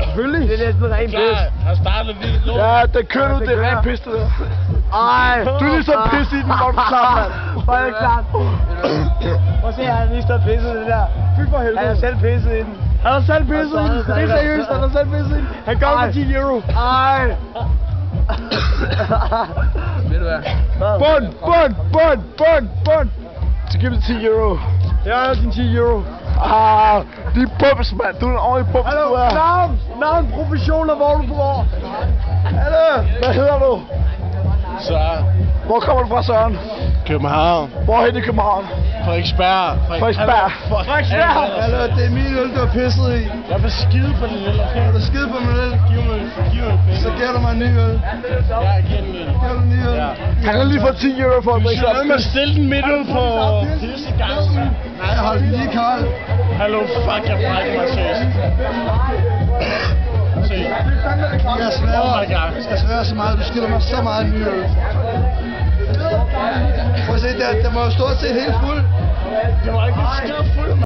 Selvfølgelig. Det er næsten ren pis. Jeg startede lige lort. Ja, den kører ud, det er rent pis, det der. Ej. Du er lige så pis i den, hvor du klar, mand. Hvor er det klart? Prøv at se, han er lige stået pisset i det der. Fy for helvede. Han er selv pisset i den. Han har selv pisset i den. Det er seriøst, han har selv pisset i den. Han gør det med 10 euro. Ej. Ved du hvad? Bund. Så giv mig 10 euro. Jeg har din 10 euro. De er bums, mand. Du er en ordentlig bums, du er. Navn, profession og hvor du bor. Hallo, hvad hedder du? Søren. Hvor kommer du fra, Søren? København. Hvorhen i København? Frederiksberg. Frederiksberg. Hallo, det er min øl, du har pisset i. Jeg vil skide på den øl. Du er skide på min øl. Giv mig en penge. Så giver du mig en ny øl. Jeg giver den øl. Giver du en ny øl? Ja. Han har lige fået 10 euro for at Du drikke skal sig noget med at stille den midt ud på pissegangen. Nej, hold den lige kold. Hallo, fuck, jeg brækker mig seriøst. Se. Jeg sværer, jeg sværer så meget. Du skylder mig så meget en ny øl. Prøv at se, der må jo stort set helt fuld. Det var ikke skide fuld.